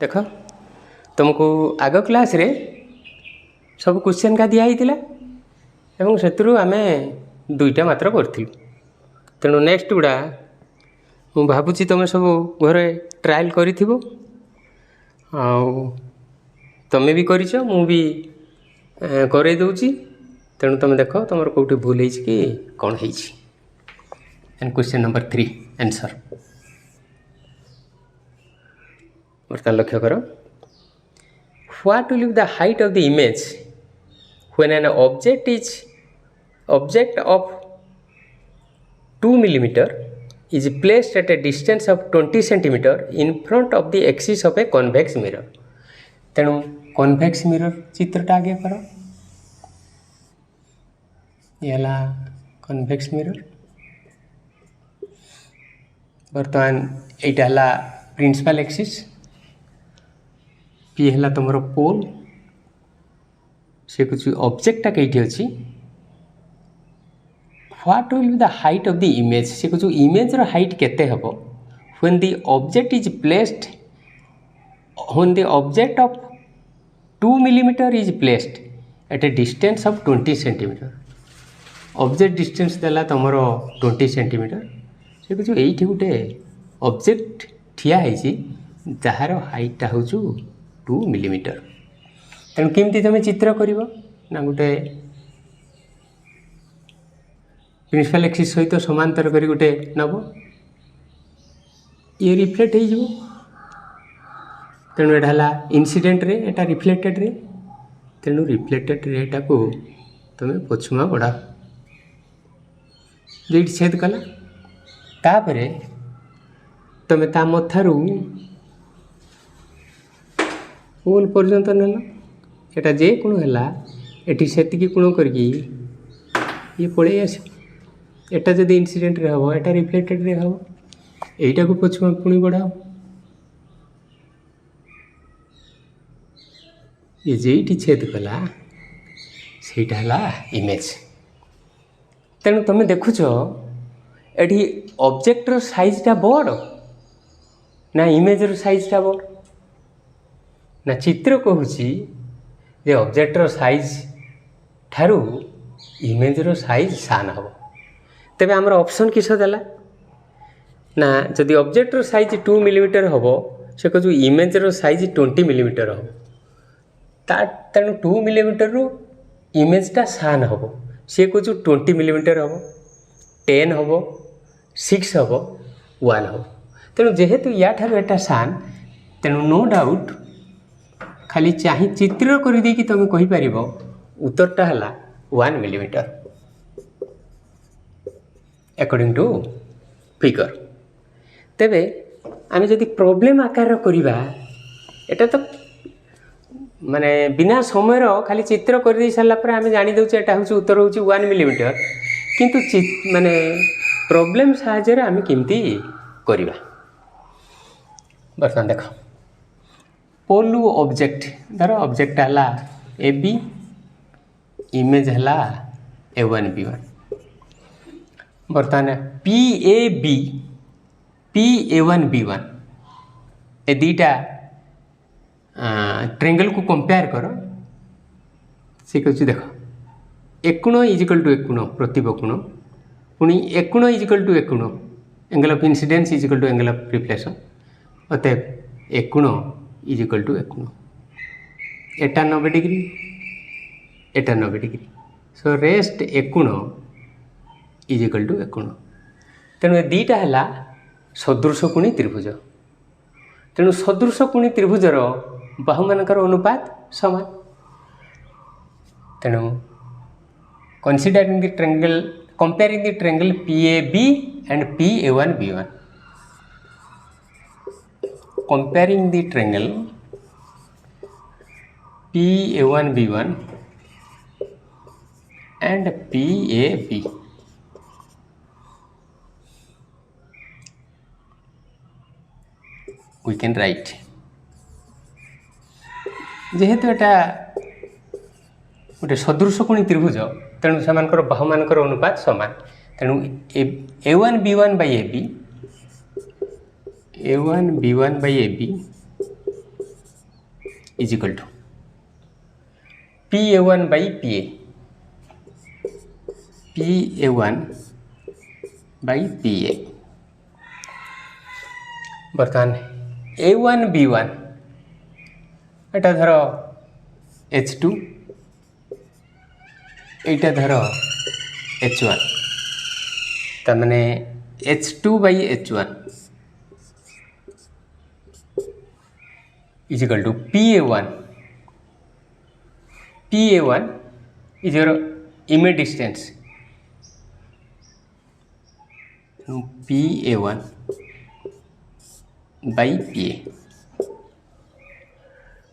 देख तुमको आग क्लास रे सब क्वेश्चन का दिया एवं से आम दुईटा मात्र करूँ तेणु नेक्स्ट गुड़ा मु भावुँ तुम सब घरे ट्रायल कर तुम्हें भी कर मु भी करे दूची तेणु तुम देख तुम कौटी भूल है कि कौन है। एंड क्वेश्चन नंबर 3 आंसर बर्तमान लक्ष्य कर what will be the height of the image when an object of 2 millimeter is placed at a distance of 20 centimeter in front of the axis of a convex mirror। तेणु convex mirror चित्रटा आगे कर ये convex mirror बर्तमान यहाँ है principal axis P है तुम पोल से कुछ ऑब्जेक्टा कईटी अच्छी what will be the height of the image से कुछ इमेज रो हाइट केते हबो when the object is placed when the object of 2 millimeter is placed at a distance of 20 centimeter object distance देला तुमरो 20 centimeter से कुछ एठी गुटे ऑब्जेक्ट ठिया है जार हाइटा हूँ 2 millimeter। तेणु केमती तुम चित्र कर ना गोटे प्रिंसिपल एक्सिस सहित समांतर कर गोटे नब ये रिफ्लेक्ट हो तेणु यहाँ इनसीडेंट रे एटा रिफ्लेक्टेड रे तेणु रिफ्लेक्टेड रेटा को तुम पछुआ बढ़ा जो छेद कला तापर तुम ता मथारू पोल पर्यंत नेल एटा जे कोण है एटी सेतिकी कोण करके ये पड़े आस एटा जब इनसीडेंट रे हम एटा रिफ्लेक्टेड रे हम एटा को पछुआ पुणी बढ़ाओ ये जेठी छेद कला सेटा है इमेज। तेणु तुम देखुच एटी ऑब्जेक्टर साइजटा बड़ ना इमेजर साइजटा बड़ ना चित्र कहूँ जे ऑब्जेक्टर साइज ठारू इमेजर साइज सान हम तेरे आमर ऑप्शन किस देला ना जदि ऑब्जेक्टर साइज 2 millimeter हम से कहूँ इमेजर साइज 20 millimeter हम तेणु 2 millimeter रु इमेजटा सान हम सी कहूँ 20 millimeter हम 10 हम 6 हम 1 हम तेणु जेहेतु या ठार एटा सान तेणु नो डाउट खाली चाहे चित्र कर दी तुम कहीपर उत्तरटा है 1 millimeter अकॉर्डिंग टू फिगर। तेबे आम जदि प्रॉब्लम आकार करवा एटा तो माने बिना समय खाली चित्र कर दे सारा पर आम जानी दौचे एटा हूँ उत्तर हूँ 1 millimeter किंतु माने प्रॉब्लम साहाय्य आम केमती करवा बर्तमान देख पोलू ऑब्जेक्ट धर ऑब्जेक्ट है ए बी इमेज है A1 B1 बर्तमान PA1 B1 ए दीटा ट्रेंगल को कंपेयर कर से कहूँ देख एकूण इजिकल टू एकूण प्रतिबकोण पुणी एकूण इजिकल टू एकूण angle of incidence is equal to angle of reflection अतएव एकूण इजिकल टू एकूण एटा 90 डिग्री एटा 90 डिग्री सो रेस्ट एकूण इजिकल टू एकूण तेणु ए दीटा है सदृश कोणी त्रिभुज तेणु सदृश कोणी त्रिभुजर बाहु मानकर अनुपात समान तेणु considering the triangle comparing the triangle PAB and PA1 B1 comparing the triangle PA1 B1 and PAB we can write जेहेतु एटा गोटे सदृश कोणी त्रिभुज तेणु से बाहु मानकर अनुपात समान तेणु A1 B1 by AB A1 B1 by AB is equal to PA1 by PA, PA1 by PA। बर्तमान A1 B1 एटा धर H2, एटा धर H1, तमाने H2 by H1 is equal to PA1 is your image distance, PA1 by PA।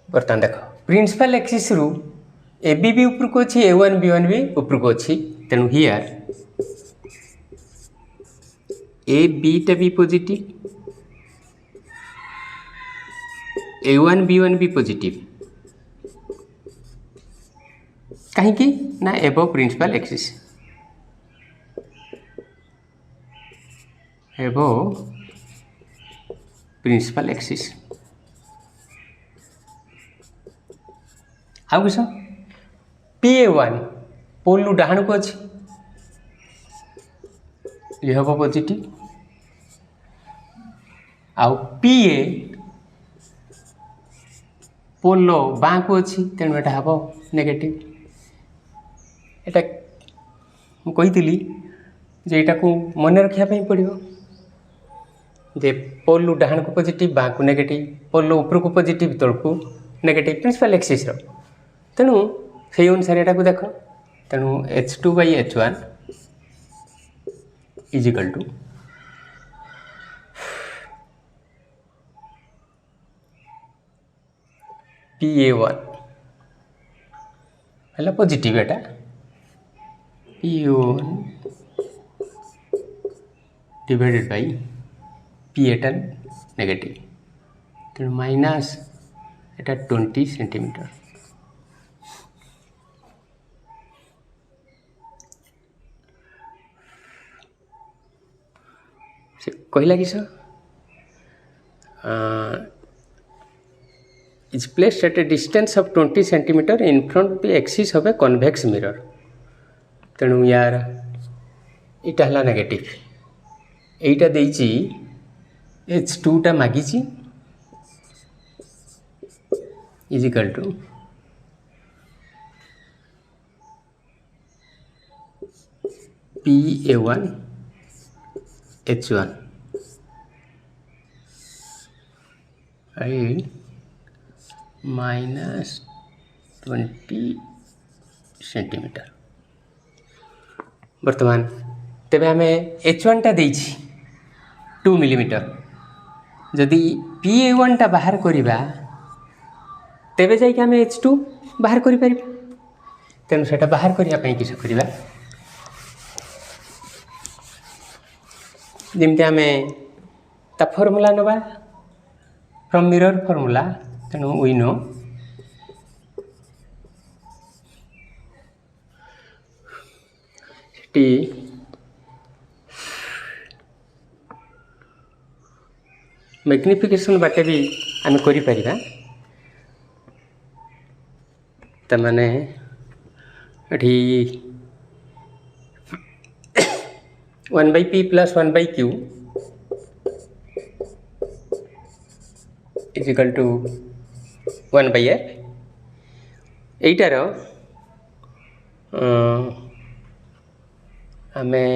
बर्तमान देख principal axis रु AB भी ऊपर को अच्छी, A1 B1 भी ऊपर को अच्छी, तेणु हियर AB टा भी पॉजिटिव, A1 B1 भी पॉजिटिव, कहीं ना above principal axis, above principal axis. आउ किस PA1 पोल डाहाण को अच्छी, ये हम पॉजिटिव, आउ PA पोल बाँ को अच्छी, तेणु एटा हम नेगेटिव। एटा कही जे एटा को मन रखा पड़ो जे पोल डाहाण को पॉजिटिव, बाँ को नेगेटिव, पोल ऊपर को पॉजिटिव, तल को नेगेटिव प्रिंसिपल एक्सिस। तेणु से अनुसार एटा को देख, तेणु H2 by H1 is equal to PA1 है positive, Etah PA1 divided by PA टा नेगेटिव, तेणु माइनस एटा 20 सेंटीमीटर। से कहला कि is placed at a distance of 20 centimeter in front of the axis of a convex mirror। तेणु यार इटा हला नेगेटिव, एटा देइची H2 टा मागिची is equal to PA1 H1 minus 20 centimetre. बर्तमान तेबे आमे H1 टा देइछि 2 मिलीमीटर, जदि PA1 टा बाहर करिबा तेबे जाई कि आमे H2 बाहर करि परिबा। तेनु सेटा बाहर करिया पई किस करिबा, जेमते आमे ता फॉर्मूला नबा फ्रॉम मिरर फॉर्मूला। तेणु वी नो टी मैग्निफिकेशन बाटे भी आम करिपरिबा, तमाने एठी 1/p plus 1/q is equal to 1/f। एटार आमे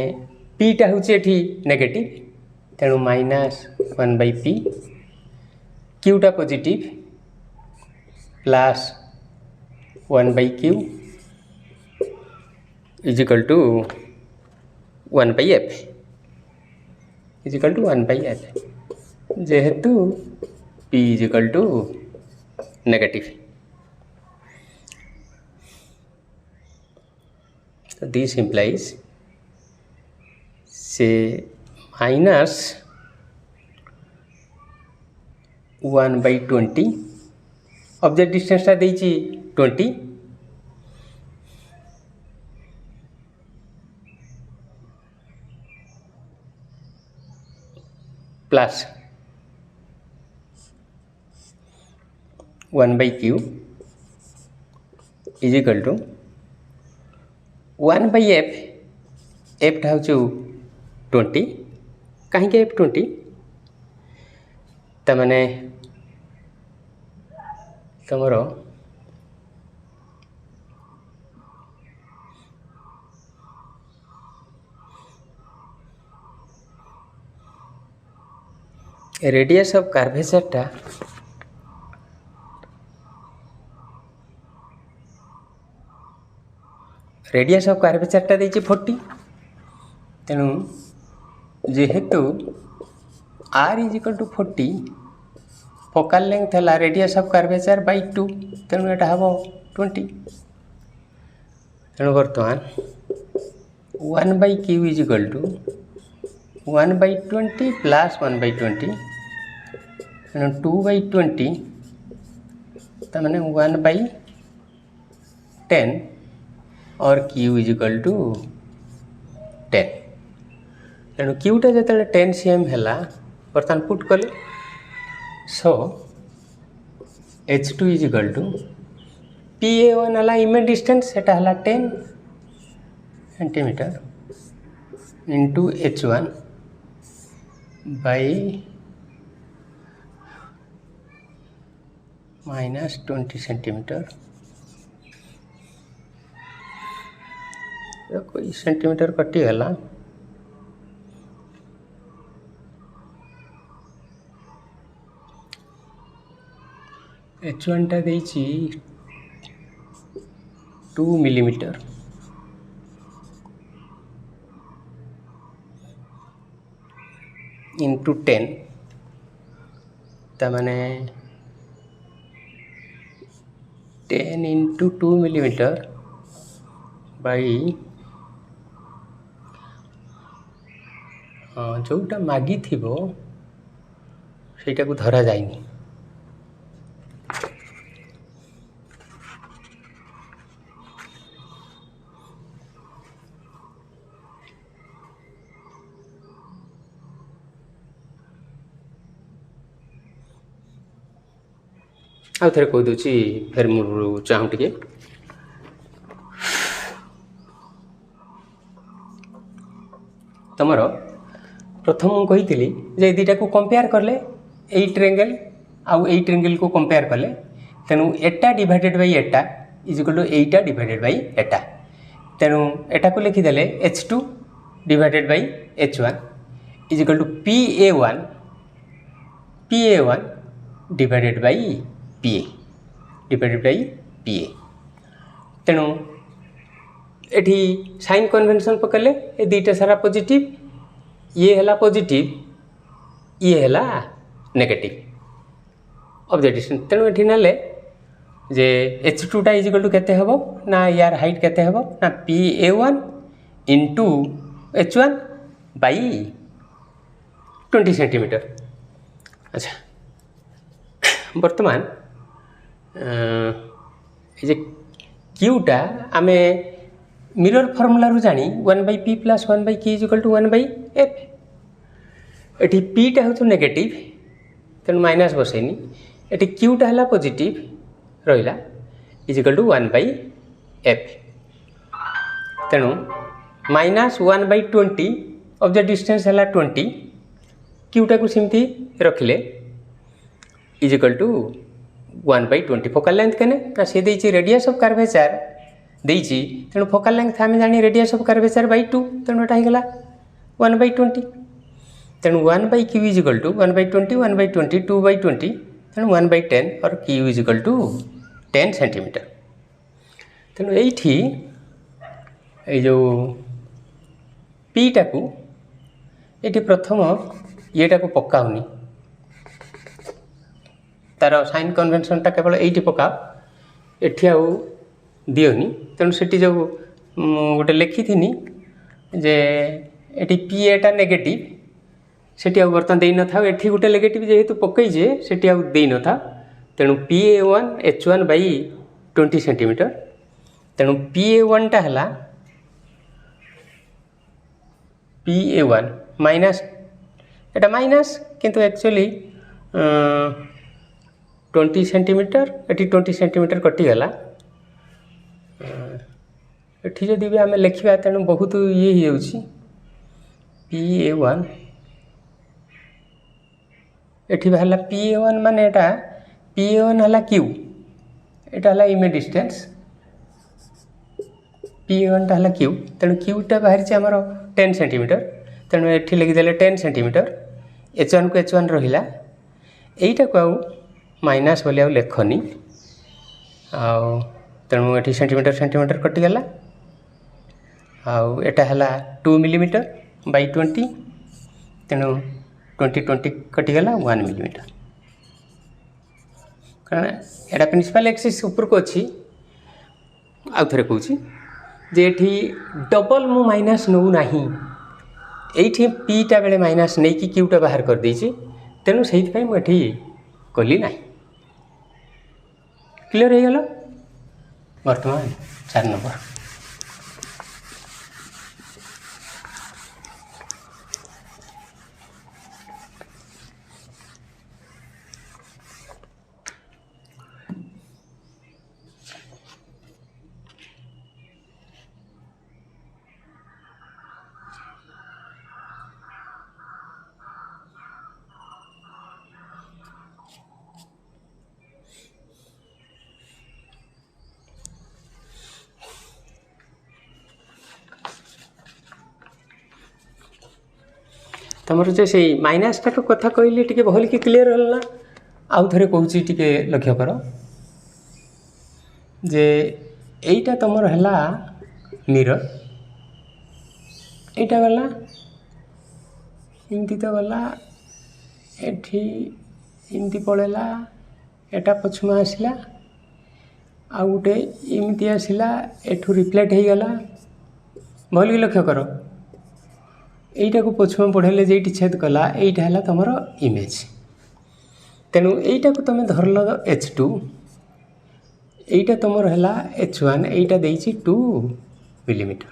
p टा हूँ एठी नेगेटिव, तेणु माइनस 1/p, q टा positive plus 1/q is equal to 1/f is equal to 1/f, जेहेतु p is equal to negative. So this implies say minus 1/20, object distance टा देइछि 20, plus 1/q is equal to 1/f एफटा हूँ 20 कहीं F20 तमाने तुमर radius of कर्वेचरटा radius of कर्वेचरटा देछि 40 तेणु जेहेतु r is equal to 40 focal length है रेडियस ऑफ कर्वेचर बाय 2 तेणु यहाँ हम 20 तेणु बर्तमान 1/q is equal to 1/20 plus 1/20 तेणु 2/20 तमाने 1/10 और q इज इक्वल टू 10 तेणु क्यूटा जो 10 cm है बर्तमान पुट कले सो h2 is equal to pa1 है इमेज डिस्टेंस सेटा है 10 centimetre into h1 by -20 centimetre कोई सेंटीमीटर कटिगला h1 टा देछि 2 मिलीमीटर इंटू 10 तमाने 10 इंटू 2 मिलीमीटर बाई जोटा मागी थिबो सेटा को धरा जाइनी आउ थे कह दूची फिर मुझे चाहूँ टे तुमर प्रथम मुझे जे दुटा को कंपेयर कले यही ट्रेंगल आउ यही ट्रेंगल को कंपेयर कले तेणु एटा डिवाइडेड बाय एटा इज इक्वल टू एटा डिवाइडेड बाय एटा तेणु एटा को लिखिदेले h2 divided by h1 is equal to pa1 divided by pa divided by pa तेणु एठी साइन कन्वेंशन पकड़े ये दुईटा सारा पॉजिटिव ये है पॉजिटिव ये है नेगेटिव ऑफ द डिस्टेंस तेणु ये नाले जे h2 टा इज इक्वल टू केते हबो ना यार हाइट केते हबो ना pa1 into h1 by 20 centimetre. अच्छा बर्तमान ये क्यूटा आम मिरर फर्मुला रू जानी 1/p plus 1/q is equal to 1/f एटी पीटा हूँ नेगेटिव तेणु माइनस बसैनी एटी क्यूटा है पॉजिटिव रहा इज इक्वल टू 1/f तेणु -1/20 ऑफ द डिस्टेंस है 20 क्यूटा को सिमती रखिले is equal to 1/20 focal length केने ना सी देछि रेडियस ऑफ कर्वेचर देछि तेणु फोकल लेंथ आम जानी रेडियस ऑफ कर्वेचर बाय 2 तेणु एटा होगला 1/20 तेणु 1/q इज इक्वल टू 1/20 1/20 2/20 तेणु 1/10 और q is equal to 10 centimetre तेणु ये जो पीटा को ये प्रथम येटा को पकाउनी तार साइन कन्वेंशन टा केवल ये पकाओ एठी आउ दियोनी तेणु से जो गोटे लिखी थी जे एटी पी एटा नेगेटिव सेठी आउ बर्तमान देई न था एठी गोटे नेगेटिव जेहेतु पकईजे सेठी आउ देई न था तेणु pa1 h1 बाई 20 सेंटीमीटर तेणु pa1 टा हला pa1 माइनस एटा माइनस किंतु एक्चुअली 20 सेंटीमीटर एटी 20 सेंटीमीटर कटिगला एठी जदि भी आम लिखा तेणु बहुत ये हो PA1 एठी बाहर PA1 माने एटा PA1 है Q एटा है इमेज डिस्टेंस PA1 टा है Q तेणु Qटा बाहरी आमर 10 सेंटीमीटर तेणु एठी लिखिदेले 10 सेंटीमीटर H1 को H1 रहिला एटा को आउ माइनस बोली आउ लेखनी आउ तेणु एठी सेंटीमीटर सेंटीमीटर कटिगला आउ एटा है 2 मिलीमीटर बाई 20 तेणु 20 20 कटिगला 1 मिलीमीटर कारण एटा प्रिंसिपल एक्सिस ऊपर को अच्छी आउ थे कहूँ जे एठी डबल मु माइनस नौ नहीं एठी पीटा बेले माइनस नहीं कि क्यूटा बाहर कर देछि तेणु से मुझे कली ना क्लियर हो गला वर्तमान 4 नंबर तुमर जो से माइनस टाक कथा कहली टी भल कि क्लीयर है ना आउ थे कहूँ टी लक्ष्य कर जे एटा तुमर है मिरर एटा गला इमती तो गला एठी इमती पड़ेला एटा पछुमा आसला आ गोटे इमती आसला एठू रिफ्लेक्ट हो गला भल कि लक्ष्य कर एटा को पछुमा पढ़ेले जेटी छेद कला एटा है तुम इमेज तेणु एटा को तुम धरल H2 एटा तुम है H1 एटा देछि 2 मिलीमीटर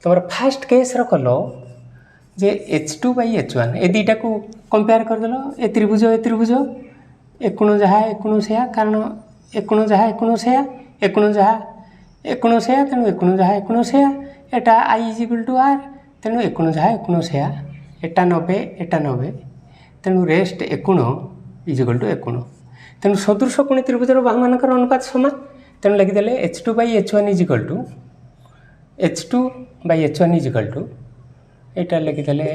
तुम फास्ट केस कल जे H2 बाई H1 ए दुटा को कंपेयर करदेल ए त्रिभुज एकोण जहाँ एकोण से कारण एकोण जहाँ एकोण से एकोण जहाँ एकोण से तेणु एकोण जहाँ एकोण से एटा I is equal to R तेणु एकोण जहाँ एकोण से एटा 90 तेणु रेस्ट एकोण इज इक्वल टू एकोण तेणु सदृश कोणी त्रिभुजर बाहु मानकर अनुपात समान तेणु लिखिदेले H2 by H1 is equal to H2 by H1 is equal to एटा लिखिदेले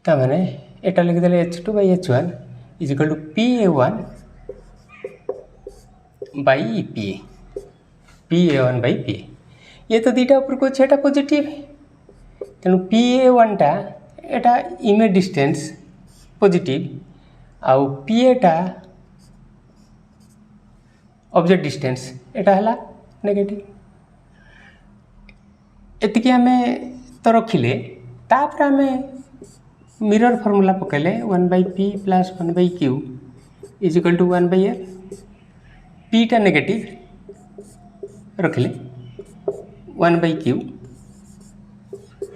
तामाने एटा लिखिदेले H2 by H1 is equal to PA1 by PA1 by PA ये तो दुटा ऊपर को छेटा पॉजिटिव तेणु PA1 टा एटा इमेज डिस्टेंस पॉजिटिव आउ PA टा ऑब्जेक्ट डिस्टेंस एटा हला नेगेटिव एतिकी आमे तो रखिले तापर आमे मिरर फॉर्मूला पकेले 1/p plus 1/q is equal to 1/l p टा नेगेटिव रखिले 1/q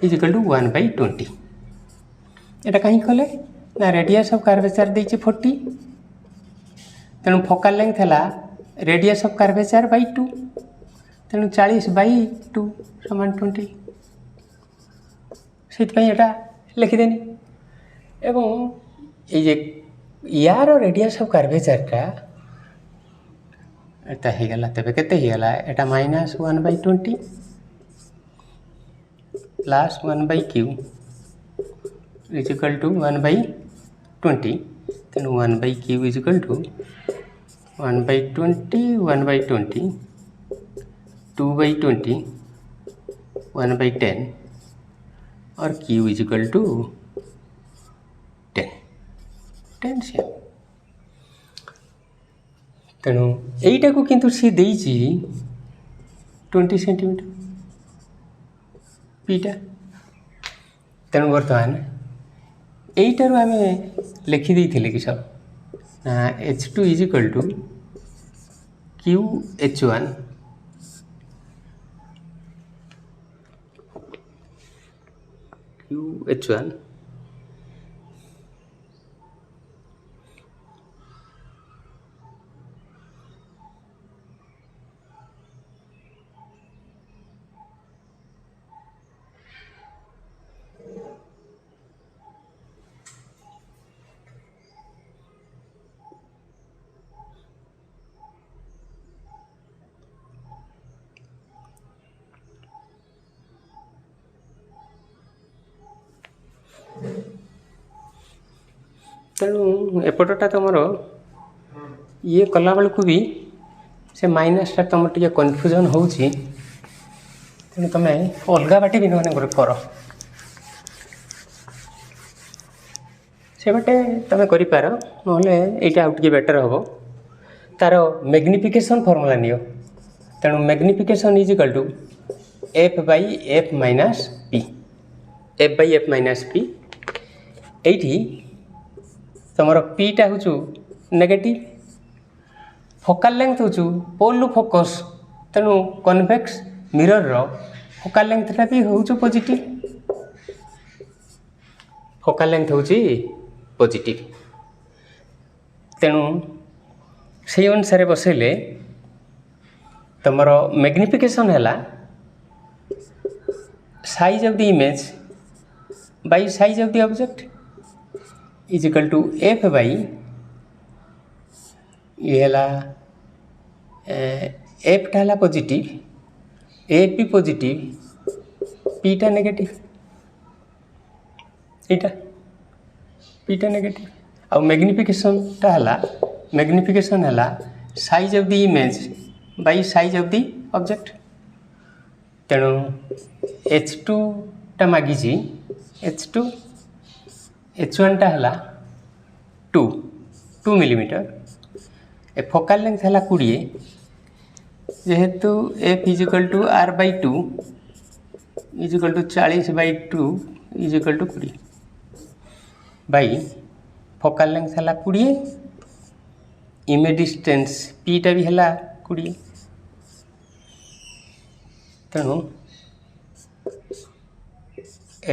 इज इक्वल टू 1/20 एटा कहीं कले ना रेडियस ऑफ कर्वेचर देछि 40 तेणु फोकल लेंथ है रेडियस ऑफ कर्वेचर बाई 2 तेणु 40/2 समान 20 से लिखिदेनी एवं ये यार रेडियस ऑफ कर्वेचरटा एटा हेगला तेबे केते हेगला एटा -1/20 plus 1/q is equal to 1/20 तेणु 1/q इज इक्वल टू 1/20 1/20 2/20 1/10 और q इज इक्वल टू 10 से तेणु यहीटा को किंतु सी देइछि 20 सेंटीमीटर पीटा तेणु बर्तमान यहीटार आम लिखिदे कि सब ना H2 is equal to QH1 QH1 तेणु एपटा तुमर ये कला बेलू भी से माइनसटा तुम टे कन्फ्यूजन हो तेणु तुम अलग बाटे भी मैंने कर से बाटे तुम कर ना आउट बेटर हम तार मैग्निफिकेशन फॉर्मूला नियो तेणु magnification is equal to F by F minus P F by F minus P ये तुम पीटा हूँ नेगेटिव फोकाल लेंथ हूँ पोल टू फोकस तेणु कन्वेक्स मिरर फोकाल लेंथटा भी हूँ पॉजिटिव फोकाल लेंथ हूँ पॉजिटिव तेणु से अनुसार बसैले तुम मैग्निफिकेशन है size of the image by size of the object is equal to F by ये एफटा है पॉजिटिव एफ भी पॉजिटिव पीटा नेगेटिव एटा पीटा नेगेटिव आउ मैग्निफिकेशनटा है size of the image by size of the object तेणु H2 टा मागिजी H2 H1 टा है 2 मिलीमीटर ए फोकाल लेंथ है 20 जेहेतु F is equal to R by 2 is equal to 40 by 2 is equal to 20 by focal length है 20 image distance पीटा भी है 20 तेणु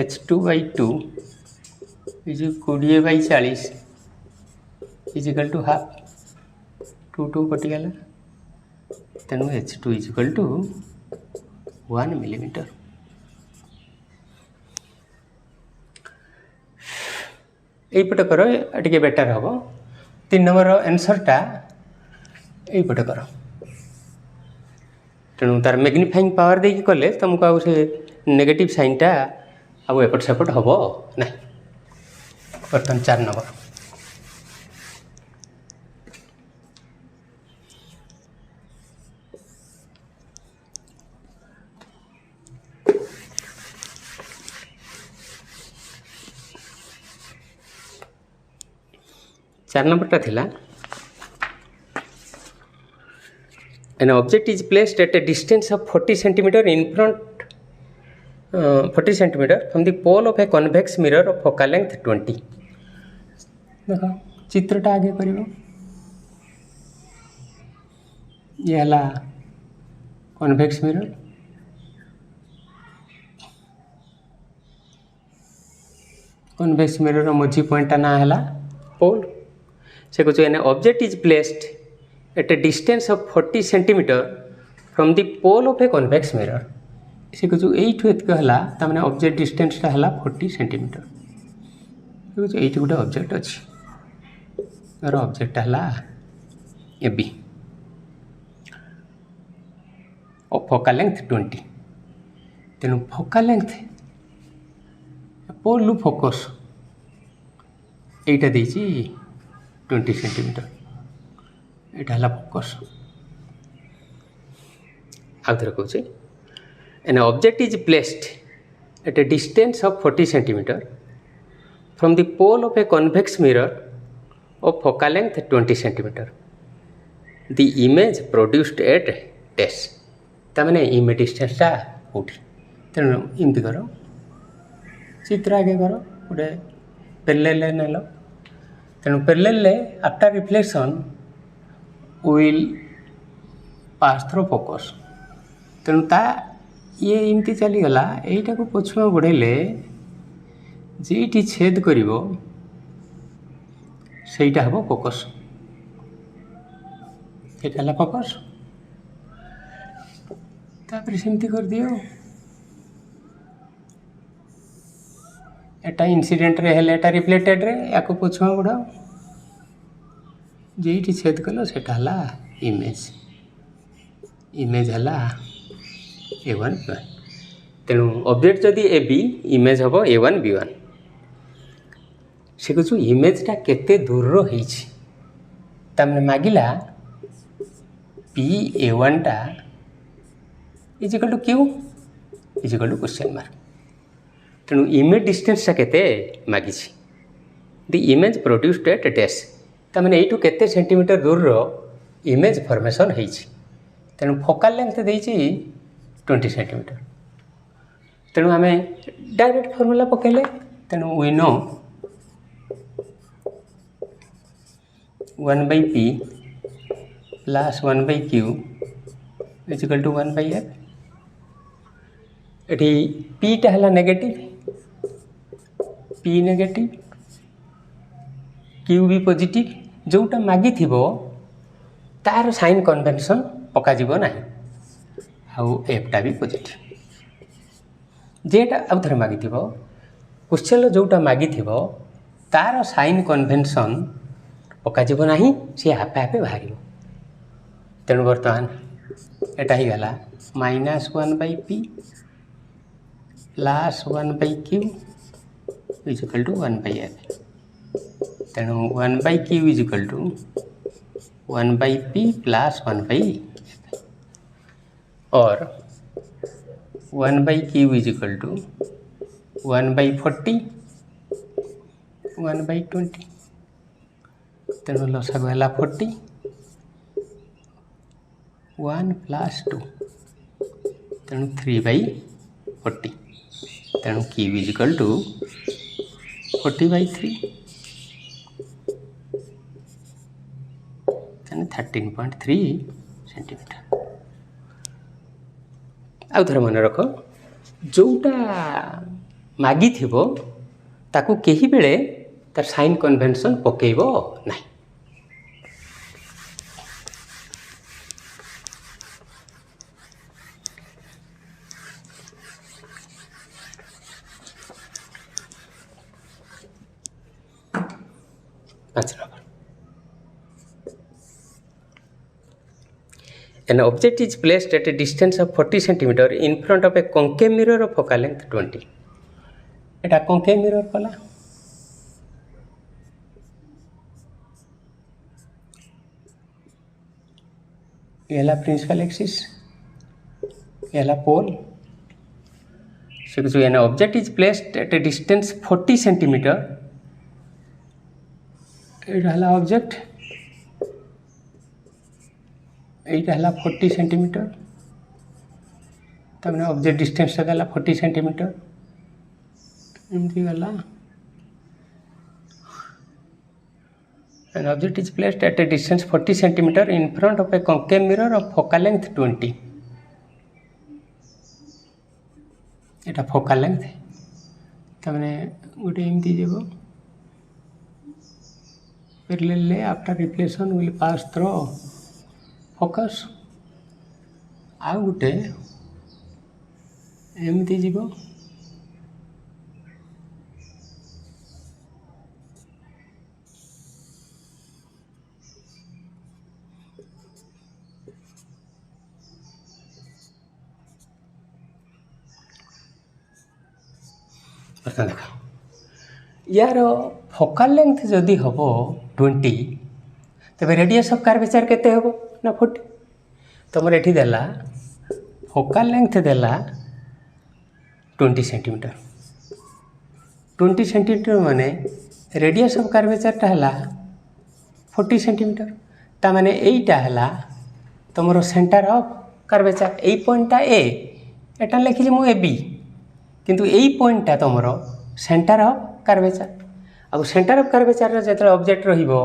H2 by 2 is 20 by 40 is equal to half 2 कटिगला तेणु H2 is equal to 1 millimetre यहीपटे कर टे बेटर हम 3 नंबर आंसरटा यहीपटे कर तेणु तार मैग्निफाइंग पावर देकी कले तुमको आउ से नेगेटिव साइनटा आउ एपट सेपट हम ना बर्तमान 4 नंबर 4 नंबरटा थिला an object is placed at a distance of 40 centimeter in front 40 centimeter from the pole of a convex mirror of focal length 20 देखो चित्रटा आगे करियो ये हला convex mirror convex mirror रो मझी पॉइंट ना हला pole से कुछ an object is placed at a distance of 40 centimetre from the pole of a convex mirror से कुछ एठू एतक हला तामने ऑब्जेक्ट डिस्टेंसटा हला 40 सेंटीमीटर कुछ एठी गोटे ऑब्जेक्ट अछि और ऑब्जेक्ट हला ए बी और फोकल लेंथ 20 तेनु focal length pole to focus एटा देछि 20 सेंटीमीटर एटा हला फोकस आउथरे कहूँ an object is placed at a distance of 40 centimetre from the pole of a convex mirror of focal length 20 centimetre the image produced at test तमाने image डिस्टेंसटा कौटी तेणु इमती कर चित्र आगे कर गोटे पैरेलल नेल तेणु parallel after reflection will pass through focus तेणु ता ये इमती चलीगला यहीटा को पछुआ बढ़ेले जेठी छेद करिवो सेटा हबो फोकस एटा हला फोकस तापर सेमती कर दियो एटा इंसिडेंट रे हेले एटा रिफ्लेक्टेड रे याको पछुआ बढ़ाओ जेठी छेद कलो सेटा हला इमेज इमेज हला A1 B1 तेणु ऑब्जेक्ट जदि ए बी इमेज हम A1 B1 से कहूँ इमेजटा केते दूर रही तमें मागिला PA1 टा is equal to Q is equal to question mark तेणु इमेज डिस्टेंसटा केते मागी the image produced at dash तमें यू केते सेंटीमीटर दूर इमेज फॉर्मेशन होती तेणु फोकल लेंथ देती 20 सेंटीमीटर तेणु आम डायरेक्ट फॉर्मूला पकेले तेणु we know 1/p plus 1/q is equal to 1/f एटी p टा हला नेगेटिव p नेगेटिव q भी पॉजिटिव जोटा मागी थिबो तार साइन कन्वेंशन पका जीवो नाही आउ एफटा भी पॉजिटिव जेटा आउ थरे मागी थिबो क्वेश्चन जोटा मागी थिबो तार साइन कन्वेंशन पका जीवो नाही से आपे आपे बाहरिबो तेणु बर्तमान एटा ही गला -1/p plus 1/q is equal to 1/f तेणु 1/q is equal to 1/p plus 1/f और 1/q इजिकल टू 1/40 1/20 तेणु लसागु है 40 1 प्लस 2 तेणु 3/40 तेणु q इजिकल टू 40/3 13.3 सेंटीमीटर आउ थोड़ा मन रख जोटा मागी थिबो ताकू केही बेले तार साइन कन्वेंशन पकेइबो नाही An object is placed at a distance of 40 cm in front of a concave mirror of focal length 20. Etah concave mirror कला ये प्रिंसिपल एक्सिस ये पोल so an object is placed at a distance 40 cm Etah object এইটা হলা 40 centimetre তার মানে object ডিস্টেন্সটা দেলা 40 centimetre এমতি গলা an object is placed at a distance 40 cm in front of a concave mirror of focal length 20 এটা focal length তার মানে গোটে এমতি যাব parallelly after reflection will pass through focus आउ गोटे एमती जीव देख यार फोकल लेंथ जदि हम 20 तेरे रेडियस ऑफ कर्वेचर केते हम ना 40 तुम ये देला फोकल लेंथ देला 20 सेंटीमीटर 20 सेंटीमीटर माने रेडियस ऑफ कर्वेचर है 40 सेंटीमीटर ता माने एटा है तुम सेंटर ऑफ कर्वेचर यही पॉइंटा ए एटा लिखी मु ए बी किंतु यही पॉइंटा तुम सेंटर ऑफ कर्वेचर अब सेंटर ऑफ कर्वेचर जो ऑब्जेक्ट रहिबो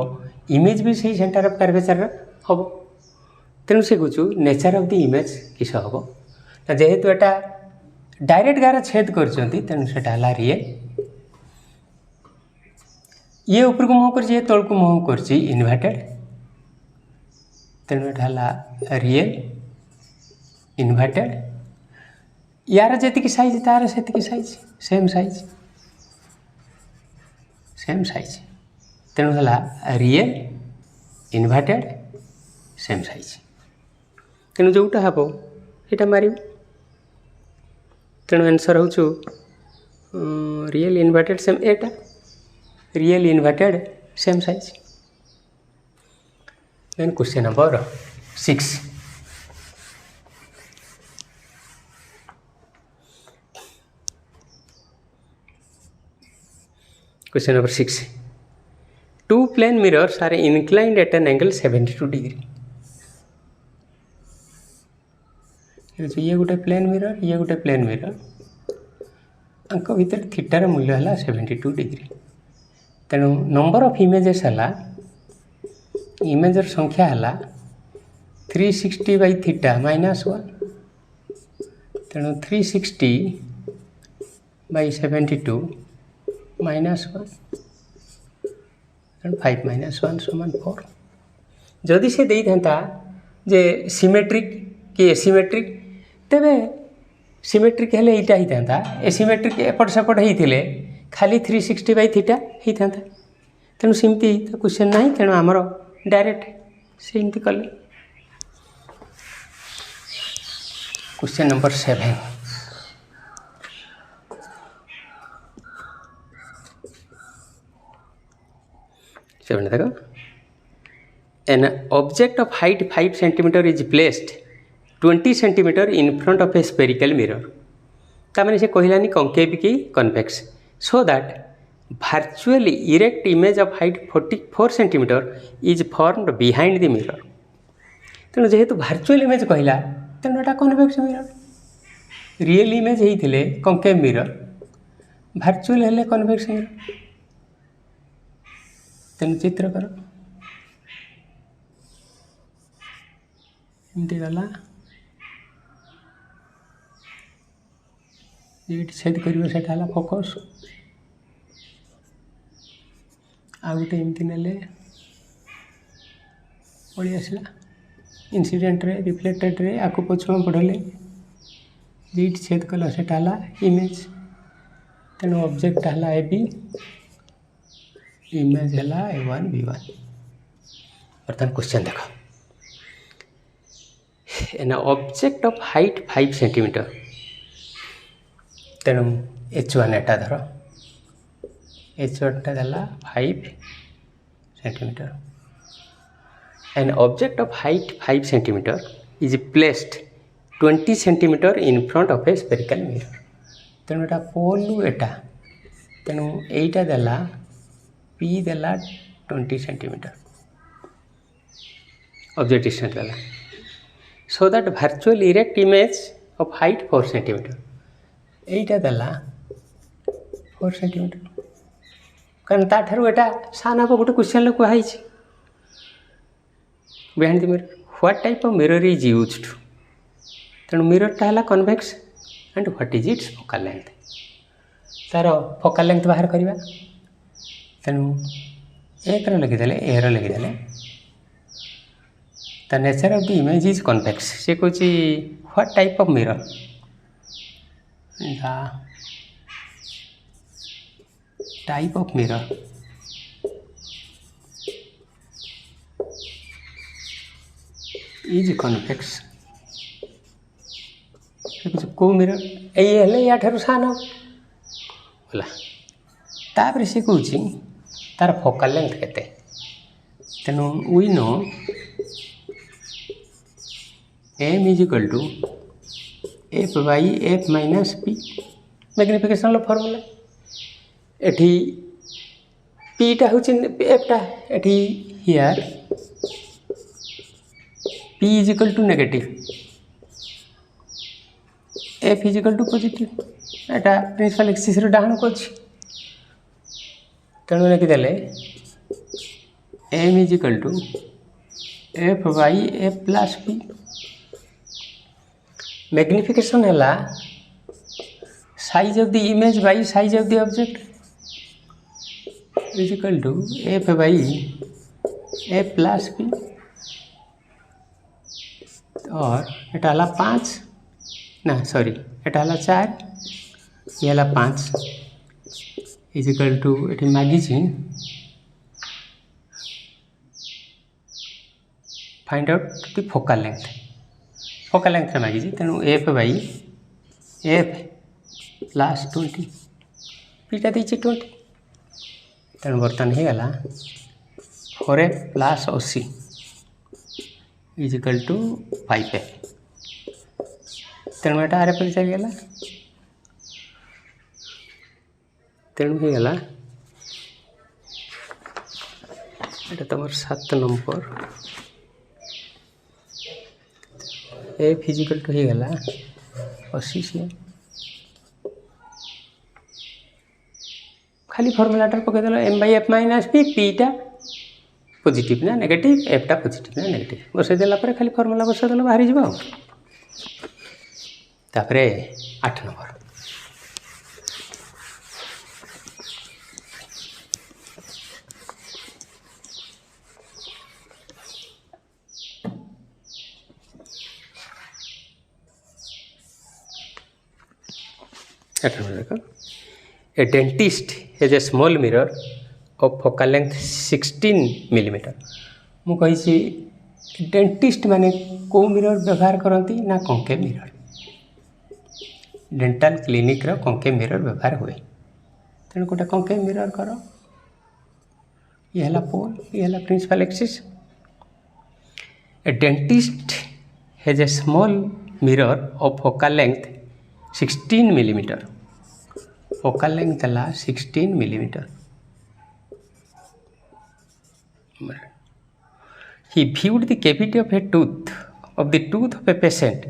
इमेज भी सही सेंटर ऑफ कर्वेचर हम तेणु से कहूँ नेचर ऑफ द इमेज किस हम ना जेहेतु एटा डायरेक्ट गार छेद कर तेणु से रियल ये ऊपर को मुँह कर तल को मुँह कर इनवर्टेड तेणु एटा रियल इनवर्टेड यार जी साइज तार से साइज सेम साइज तेणु है रियल इनवर्टेड सेम साइज तेणु जोटा हम ये मार तेणु आंसर हो रियल इनवर्टेड सेम एटा real inverted same size. Then question number 6 Question number 6. Two plane mirrors are inclined at an angle 72 degree. ये गोटे प्लेन मिरर ये गोटे प्लेन मिरर आंक भितर थीटार मूल्य है 72 डिग्री तेणु नंबर ऑफ इमेजेस है इमेजर संख्या है 360 बाई थीटा -1 तेणु 360 बाई 72 -1 5 - 1 = 4 जदि से दे था जे सिमेट्रिक कि एसिमेट्रिक तेबे सिमेट्रिक हेले इटा ही था एसिमेट्रिक एपट सेपट होते खाली 360 बाई थीटा ही था तेणु सेमती तो क्वेश्चन ना तेणु आमर डायरेक्ट सेमती कले। क्वेश्चन नंबर 7 देखो an object of height 5 cm is placed 20 cm in front of a spherical mirror तामने से कहलानी कॉन्केव की convex so that virtually erect image of height 44 cm is formed behind the mirror तेणु जेहेतु virtual image कहला तेणु एटा convex mirror real image होइथिले concave mirror virtual हेले convex mirror तेणु चित्र कर एमती गला ये छेद कर फोकस आ गए एमती ने पड़ी आसला इनसीडेंट रे रिफ्लेक्टेड रे आपको पछुआ पढ़ले जी छेद कल से इमेज तेणु ऑब्जेक्ट है ए बी इमेज है A1 B1 बर्तमान क्वेश्चन देख an object of height 5 cm तेणु H1 एटा धर H1 टा देला 5 cm an object of height 5 cm is placed 20 cm in front of A spherical mirror तेणु एटा पोलू एटा तेणु एटा देला P देला 20 cm ऑब्जेक्ट डिस्टेंस देला so that virtual erect image of height 4 cm एटा देला 4 cm कारण ता ठारू एटा सान हम गोटे क्वेश्चन कहई behind the mirror what type of mirror is used तेणु मिरर टा है convex and what is its focal length तार फोकल लेंथ बाहर करवा तेणु एक लिखिदे ए लिखिदे the nature of the image is convex से कौन what type of mirror the type of mirror is convex को मिरर ये या ठार सान बोला तापर से कौन तार फोकल लेंथ केते तेणु we know m is equal to f by f minus p magnification formula एठी p टा हूँ f टा एठी here p is equal to negative f is equal to positive एटा प्रिंसिपल एक्सिस रे डाहन को अछि तेणु लिखिदे m is equal to f by f plus p magnification है size of the image by size of the object is equal to F by A plus B और एटा हला 5 ना सॉरी एटा हला 4 ये हला 5 इज इक्वल टू एटी मागी find out the focal length मागी तेणु एफ बाई एफ प्लस 20 पीटा दीची 20 तेणु बर्तमान हो गला 4f plus 80 is equal to 5f तेणु एटा आर पे चलीगला तेणु हो गला एटा तुम 7 नंबर ए फिजिकल टू हो गला 80 से खाली फर्मुलाटा पकईदेल M by F minus P पीटा पॉजिटिव ना नेगेटिव एफटा पॉजिटिव ना नेगेटिव बसईदेला खाली फर्मुला बसईदेल बाहरी जाओ तापरे 8 नंबर देखो A dentist has a small mirror of focal length 16 millimeter. मु कही डेंटिस्ट माने को मिरर व्यवहार करती ना कंकेव मिरर डेंटाल क्लिनिक रो कंकेव मिरर व्यवहार हुए तेणु गोटे कंकेव मिरर कर ये हला पोल ये हला principal axis a dentist has a small mirror of focal length 16 millimetre focal length चला 16 millimetre he viewed the cavity of a tooth of a patient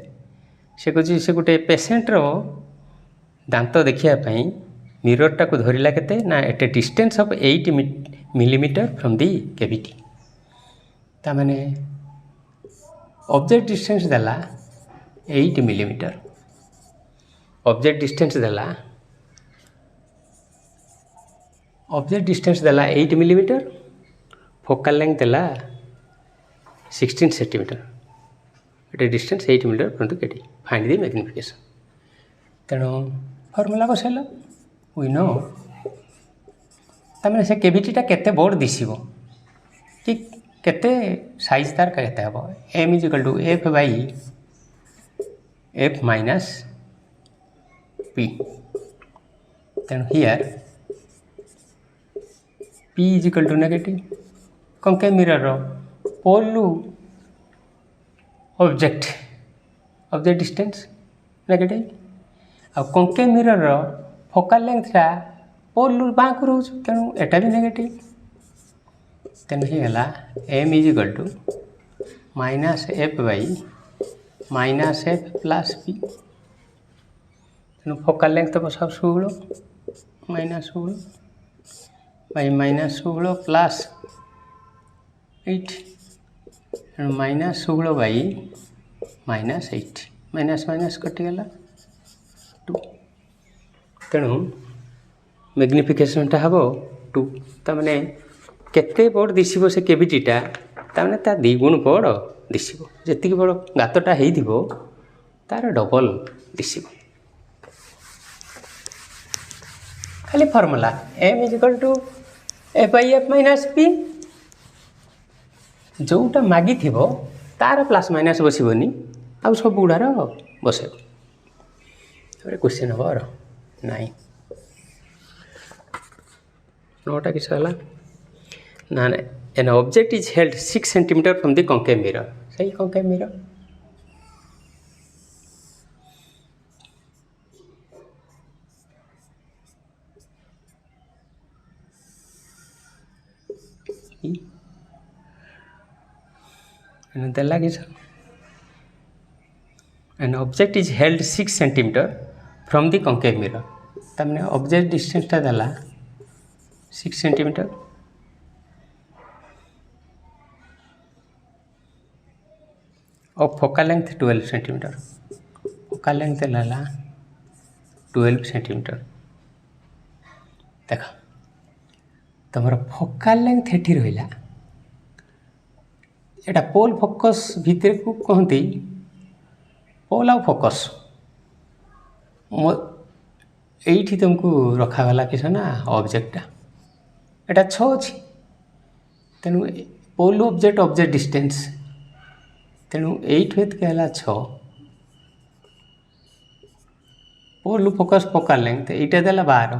से कह से गोटे पेसेंट रो दांत देखा मिरर टाक धरला केते ना at a distance of 8 millimetre from the cavity ता माने ऑब्जेक्ट डिस्टेंस देला 8 मिलीमीटर ऑब्जेक्ट डिस्टेंस देला 8 मिलीमीटर फोकल लेंथ देला 16 centimetre at distance 8 millimetre from the cavity find the magnification तेणु फर्मुला बसैल वी नो तमें से कैविटीटा केते बड़ दिसिबो कि केते साइज तार केते हबो M is equal to F by F minus P तेणु here P is equal to negative concave mirror रो पोल ऑब्जेक्ट डिस्टेंस नेगेटिव आ कंकेव मिरर रो फोकल लेंथटा पोल बाँ को रोच तेणु एटा भी नेगेटिव तेणु ही गला M is equal to minus F by minus F plus P तेणु फोकल लेंथ बसाव 16 minus 16 by minus 16 plus 8 minus 16 by minus 8 minus minus कटिगला 2 तेणु मैग्निफिकेशनटा हम 2 ताने केते बड़ दिशो से कैविटीटा ताने ता 2 गुण बड़ दिशो जी बड़ गातटा हो तार डबल दिशो खाली formula m is equal to F by F minus p जोटा मागी थिबो तार प्लस माइनस बसबनी आउ सब गुड़ार बसब क्वेश्चन हम और नाइन नोटा किस ना N object is held 6 centimetre from the concave mirror सही कंकेव मिरर देला कि N object is held 6 centimetre from the concave mirror तमने ऑब्जेक्ट डिस्टेंसटा देला 6 सेंटीमीटर और focal length 12 centimetre focal length देला 12 सेंटीमीटर देखा तुमर फोकाल लेंथ एठी रहिला एटा पोल फोकस भितर को कहती पोल आ फोकस एठी तुमको रखागला किस ना ऑब्जेक्टा एटा 6 अच्छी तेणु पोल ऑब्जेक्ट ऑब्जेक्ट डिस्टेंस तेणु 8 हुए कहला 6 पोल फोकस फोकाल लेंथ एटा देला 12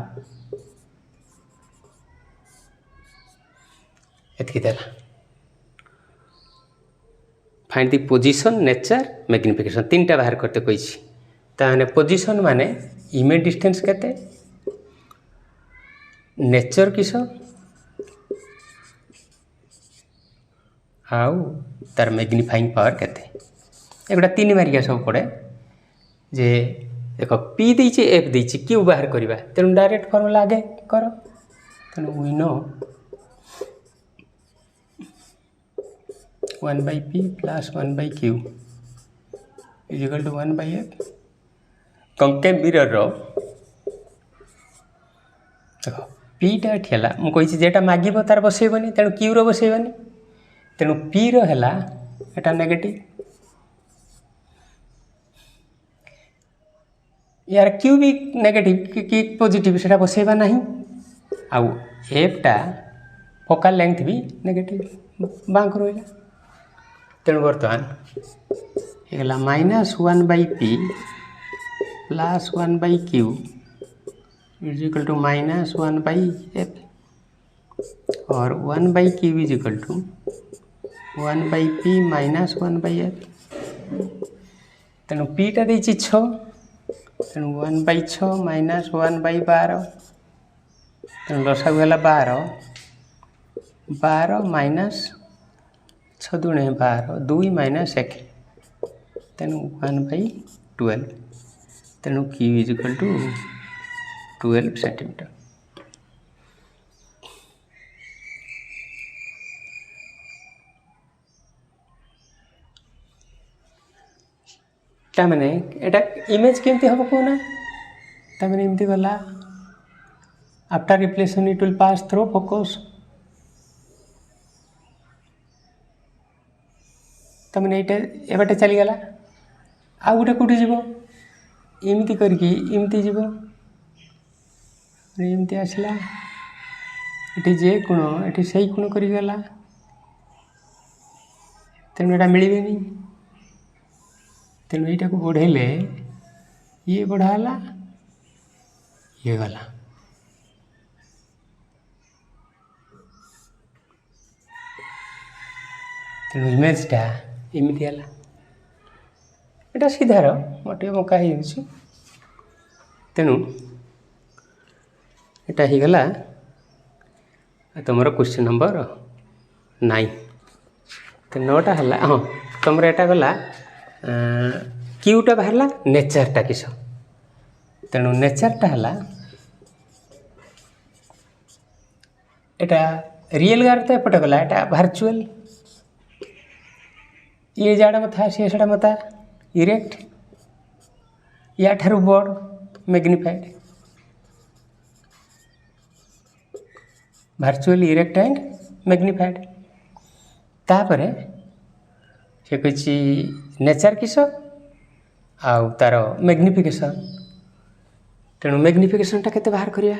एतकी देला find the position nature magnification 3टा बाहर करते कही ताने पोजीशन माने इमेज डिस्टेंस केते नेचर किस आउ तार मैग्निफाइंग पावर केते एगुड़ा 3 मारिका सब पड़े जे देख पी देछि एफ देछि क्यू बाहर करवा तेणु डायरेक्ट फॉर्मूला आगे कर तेणु we know 1/p plus 1/q is equal to 1/f concave mirror रो देख पीटा ठेला मु कहि जेटा मागिबो तार बसेबनी तेणु क्यू रो बसेबनी तेणु पी रो हैला एटा नेगेटिव यार क्यू भी नेगेटिव कि पॉजिटिव सेटा बसेबा नहीं आउ एफ टा फोकल लेंथ भी नेगेटिव बांक रोइला तेणु बर्तमान हेगला -1/p plus 1/q is equal to -1/f और 1/q is equal to 1/p minus 1/f तेणु p टा देछि 6 तेणु 1/6 माइनस 1/12 तेणु लसागु है 12 माइनस 6 दुणे 12 2 माइनस 1 तेणु 1/12 तेणु q is equal to 12 centimetre ताने एटा इमेज केमती हम कहना ताने एमती गला after reflection it will pass through focus ताने एटा एबाटे चली गला आ गोटे कोठी जीवो एमती करके एमती जीवो एमती आसला एटी जे कोण एटी सही कोण करी गला तेणु एटा मिलबेनी तेणु यटा को बढ़ेले ये बढ़ाला ये गला तेणु इमेजटा एमती है एटा सीधार मोटे मका हो तेणु एटा ही गला तुमर क्वेश्चन नंबर 9 तो 9टा है हाँ तुमर एटा गला क्यूटा बाहरला नेचरटा किस तेणु नेचरटा है एटा रियल गार तो एपटे गला एटा वर्चुअल ये जाड़ा मथा सी साड़ा मता इरेक्ट या ठारू बड़ magnified virtual erect and magnified तापरे से कही नेचर किस आउ तार मैग्निफिकेशन तेणु मैग्निफिकेशनटा केते बाहर करिया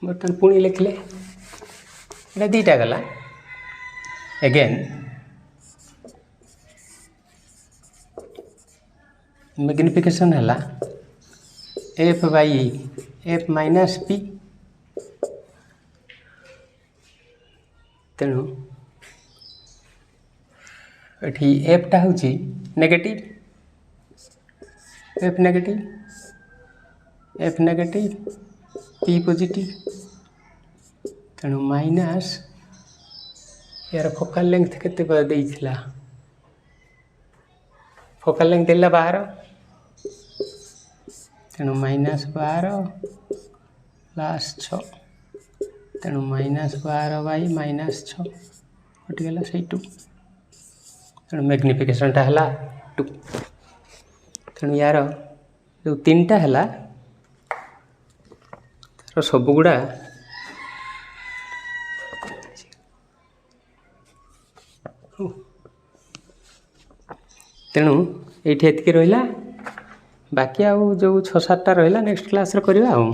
बर्तमान पुणी लिखले एटा दीटा गला अगेन मैग्निफिकेशन है f माइनस p तेणु एठी एफटा हूँ negative f negative p positive तेणु माइनस यार फोकल लेंथ केते देइथिला फोकल लेंथ देला 12 तेणु -12 प्लस 6 तेणु -12 बाई -6 कटिगला से 2 तेणु मैग्निफिकेशनटा है 2 तेणु यार जो 3टा है तार सबगुड़ा ତେଣୁ ଏଇଠି ଏତିକି ରହିଲା, ବାକି ଆଉ ଯେଉଁ 6-7ଟା ରହିଲା ନେକ୍ସଟ କ୍ଲାସ୍ରେ କରିବା ଆଉ।